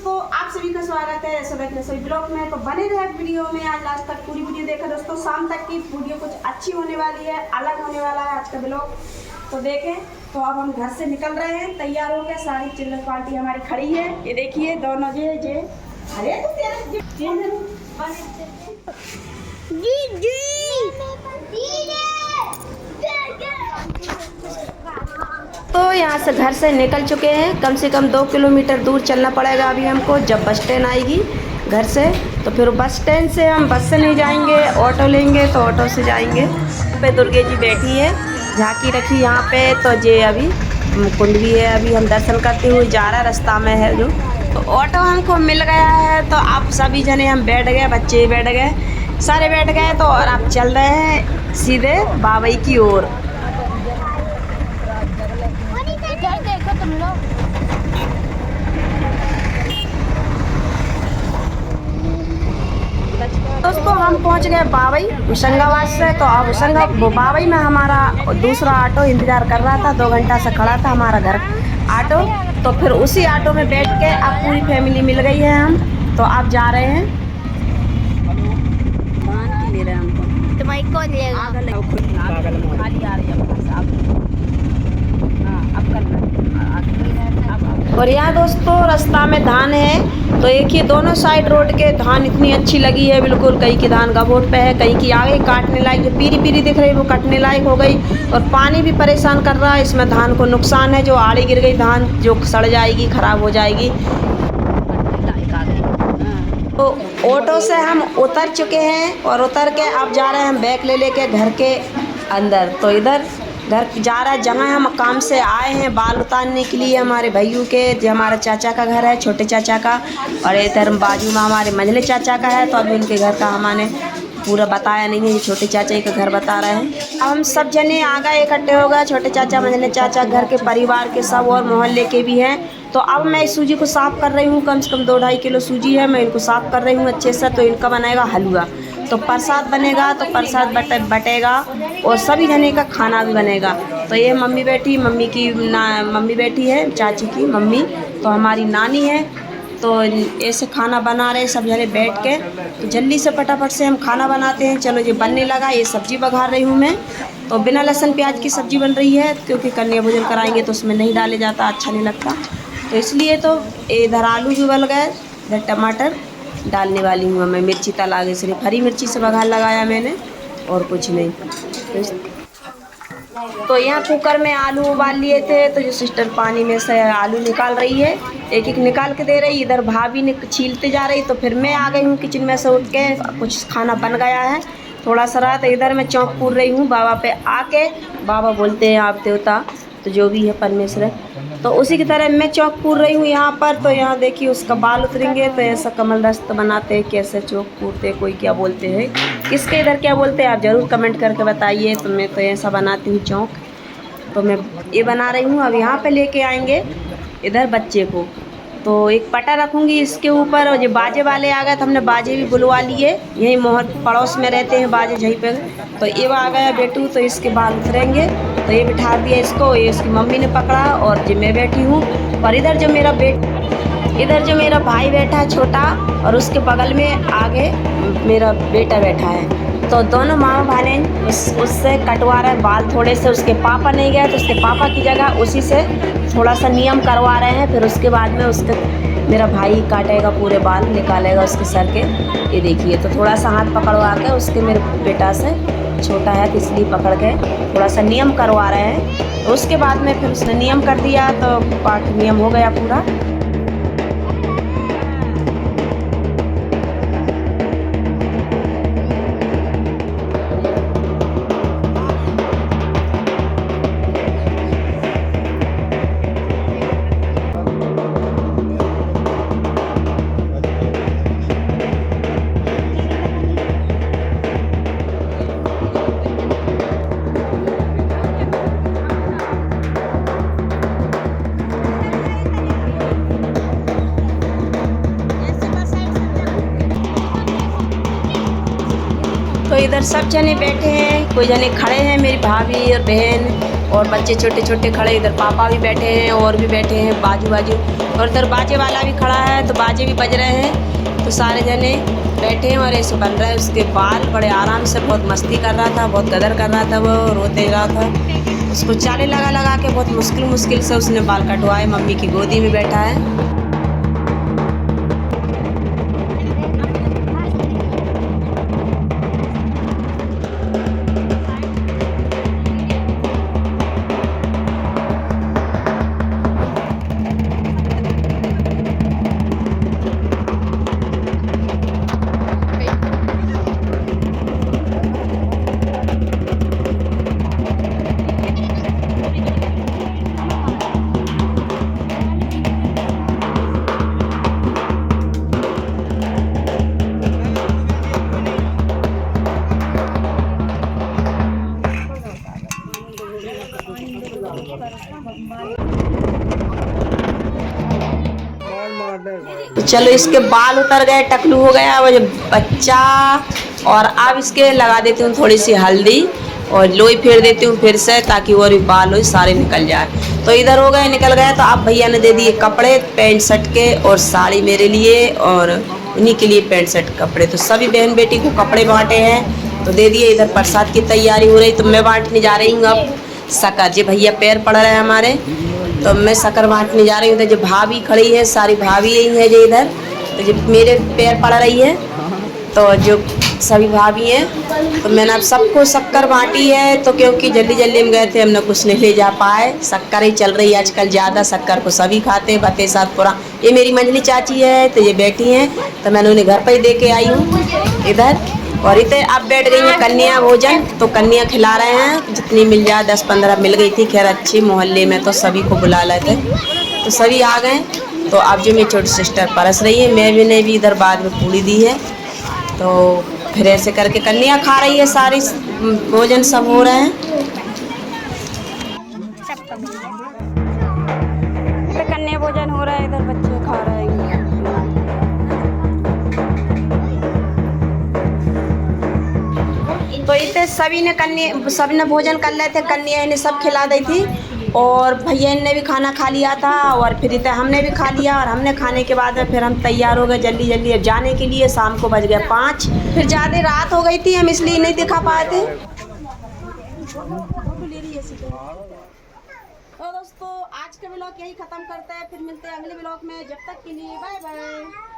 दोस्तों, आप सभी का स्वागत है रसोई ब्लॉग में। तो बने रहे वीडियो में, आज लास्ट तक पूरी वीडियो देखा दोस्तों। शाम तक की वीडियो कुछ अच्छी होने वाली है, अलग होने वाला है आज का ब्लॉग। तो देखें, तो अब हम घर से निकल रहे हैं, तैयार हो गए। सारी चिल्लर पार्टी हमारी खड़ी है, ये देखिए दोनों जे अरे तो यहाँ से घर से निकल चुके हैं। कम से कम 2 किलोमीटर दूर चलना पड़ेगा अभी हमको। जब बस स्टैंड आएगी घर से, तो फिर बस स्टैंड से हम बस से नहीं जाएंगे, ऑटो लेंगे, तो ऑटो से जाएंगे। पे दुर्गे जी बैठी है, झांकी रखी यहाँ पे। तो जे अभी कुंड भी है, अभी हम दर्शन करते हुए जा रहा, रास्ता में है जो। तो ऑटो हमको मिल गया है, तो आप सभी जने हम बैठ गए, बच्चे बैठ गए, सारे बैठ गए। तो और आप चल रहे हैं सीधे बाबई की ओर। दोस्तों हम पहुंच गए बाबई होशंगाबाद से। तो अब बाबई में हमारा दूसरा ऑटो इंतज़ार कर रहा था, 2 घंटा से खड़ा था हमारा घर ऑटो। तो फिर उसी ऑटो में बैठ के अब पूरी फैमिली मिल गई है हम। तो आप जा रहे हैं, ले रहे हैं हमको। तो भाई कौन लेगा? खाली आ रही है अब कर रहे। और यहाँ दोस्तों रास्ता में धान है, तो एक ही दोनों साइड रोड के धान इतनी अच्छी लगी है बिल्कुल। कहीं की धान गबोट पे है, कहीं की आगे काटने लायक, जो पीरी पीरी दिख रही है वो कटने लायक हो गई। और पानी भी परेशान कर रहा है, इसमें धान को नुकसान है। जो आड़ी गिर गई धान, जो सड़ जाएगी, खराब हो जाएगी। तो ऑटो से हम उतर चुके हैं और उतर के अब जा रहे हैं हम बैग ले लेके घर के अंदर। तो इधर घर जा रहा है जहाँ हम काम से आए हैं बाल उतारने के लिए, हमारे भैयू के, जो हमारे चाचा का घर है, छोटे चाचा का। और इधर बाजू में हमारे मंझले चाचा का है। तो अभी उनके घर का हमने पूरा बताया नहीं है, ये छोटे चाचा का घर बता रहे हैं। अब हम सब जने आ गए, इकट्ठे हो गए, छोटे चाचा, मंझले चाचा, घर के परिवार के सब और मोहल्ले के भी हैं। तो अब मैं इस सूजी को साफ़ कर रही हूँ। कम से कम 2-2.5 किलो सूजी है, मैं इनको साफ़ कर रही हूँ अच्छे से। तो इनका बनेगा हलवा, तो प्रसाद बनेगा, तो प्रसाद बटेगा और सभी जने का खाना भी बनेगा। तो ये मम्मी बैठी है, चाची की मम्मी, तो हमारी नानी है। तो ऐसे खाना बना रहे सब जने बैठ के। तो जल्दी से फटाफट से हम खाना बनाते हैं। चलो ये बनने लगा, ये सब्ज़ी बघार रही हूँ मैं। तो बिना लहसुन प्याज की सब्ज़ी बन रही है, क्योंकि कन्या भोजन कराएंगे तो उसमें नहीं डाले जाता, अच्छा नहीं लगता। तो इसलिए तो इधर आलू भी उबल गए, इधर टमाटर डालने वाली हूँ मैं। मिर्ची तला के सिर्फ हरी मिर्ची से बघार लगाया मैंने, और कुछ नहीं। तो यहाँ कुकर में आलू उबाल लिए थे। तो जो सिस्टर पानी में से आलू निकाल रही है, एक एक निकाल के दे रही। इधर भाभी छीलते जा रही। तो फिर मैं आ गई हूँ किचन में से उठ के, कुछ खाना बन गया है थोड़ा सा रहा। तो इधर मैं चौंक पूर रही हूँ बाबा पे आके। बाबा बोलते हैं आप देवता, तो जो भी है परमेश्वर, तो उसी की तरह मैं चौक पूर रही हूँ यहाँ पर। तो यहाँ देखिए उसका बाल उतरेंगे, तो ऐसा कमल दस्त बनाते हैं, कैसे चौक पूरते, कोई क्या बोलते हैं, किसके इधर क्या बोलते हैं, आप ज़रूर कमेंट करके बताइए। तो मैं तो ऐसा बनाती हूँ चौक। तो मैं ये बना रही हूँ। अब यहाँ पे लेके आएंगे इधर बच्चे को, तो एक पटा रखूँगी इसके ऊपर। और ये बाजे वाले आ गए, तो हमने बाजे भी बुलवा लिए, यही मोहर पड़ोस में रहते हैं बाजे जहीं पे। तो ये आ गया बेटू, तो इसके बाल उतरेंगे। तो ये बिठा दिया इसको, ये इसकी मम्मी ने पकड़ा और जो मैं बैठी हूँ। और इधर जो मेरा भाई बैठा है छोटा, और उसके बगल में आगे मेरा बेटा बैठा है। तो दोनों मामा भाने उससे कटवा रहे हैं बाल थोड़े से। उसके पापा नहीं गए, तो उसके पापा की जगह उसी से थोड़ा सा नियम करवा रहे हैं। फिर उसके बाद में मेरा भाई काटेगा, पूरे बाल निकालेगा उसके सर के। ये देखिए, तो थोड़ा सा हाथ पकड़वा के उसके, मेरे बेटा से छोटा है तो इसलिए पकड़ के थोड़ा सा नियम करवा रहे हैं। तो उसके बाद में फिर उसने नियम कर दिया, तो बाकी नियम हो गया पूरा। तो इधर सब जने बैठे हैं, कोई जने खड़े हैं, मेरी भाभी और बहन और बच्चे छोटे छोटे खड़े, इधर पापा भी बैठे हैं और भी बैठे हैं बाजू बाजू, और इधर बाजे वाला भी खड़ा है तो बाजे भी बज रहे हैं। तो सारे जने बैठे हैं और ऐसे बन रहा है। उसके बाल बड़े आराम से बहुत मस्ती कर रहा था, बहुत कदर कर रहा था, वो रोते रहा था। उसको चाले लगा लगा के बहुत मुश्किल से उसने बाल कटवाए। मम्मी की गोदी में बैठा है। तो चलो इसके बाल उतर गए, टकलू हो गया वो जो बच्चा। और अब इसके लगा देती हूँ थोड़ी सी हल्दी और लोई फेर देती हूँ फिर से, ताकि वो बाल हो सारे निकल जाए। तो इधर हो गए, निकल गए। तो अब भैया ने दे दिए कपड़े, पैंट शर्ट के और साड़ी मेरे लिए और उन्हीं के लिए पैंट शर्ट कपड़े। तो सभी बहन बेटी को कपड़े बांटे हैं तो दे दिए। इधर प्रसाद की तैयारी हो रही, तो मैं बांटने जा रही हूँ अब शक्कर। जी भैया पैर पड़ रहे हैं हमारे, तो मैं शक्कर बांटने जा रही हूँ। तो जो भाभी खड़ी है, सारी भाभी यही है जो इधर, तो जो मेरे पैर पड़ रही है, तो जो सभी भाभी हैं, तो मैंने अब सबको शक्कर बांटी है। तो क्योंकि जल्दी जल्दी में गए थे, हमने कुछ नहीं ले जा पाए। शक्कर ही चल रही है आजकल ज़्यादा, शक्कर को सभी खाते हैं। बते साथ पूरा। ये मेरी मंजली चाची है, तो ये बैठी हैं, तो मैंने उन्हें घर पर ही दे के आई हूँ इधर। और इधर अब बैठ गई हैं कन्या भोजन, तो कन्या खिला रहे हैं, जितनी मिल जाए 10-15 मिल गई थी। खैर अच्छी मोहल्ले में तो सभी को बुला लेते, तो सभी आ गए। तो अब जो मेरी छोटी सिस्टर परस रही है, मैं भी इधर बाद में पूड़ी दी है। तो फिर ऐसे करके कन्या खा रही है, सारी भोजन सब हो रहे हैं। तो कन्या भोजन हो रहा है, इधर बच्चे खा रहे हैं। तो इतने सभी ने भोजन कर रहे थे, कन्या ने सब खिला दी थी और भैया ने भी खाना खा लिया था। और फिर इतने हमने भी खा लिया, और हमने खाने के बाद फिर हम तैयार हो गए जल्दी जल्दी अब जाने के लिए। शाम को बज गए 5, फिर ज़्यादा रात हो गई थी, हम इसलिए नहीं दिखा पाए थे। तो दोस्तों आज का व्लॉग यही ख़त्म करते हैं, फिर मिलते हैं अगले व्लॉग में। जब तक के लिए बाय बाय।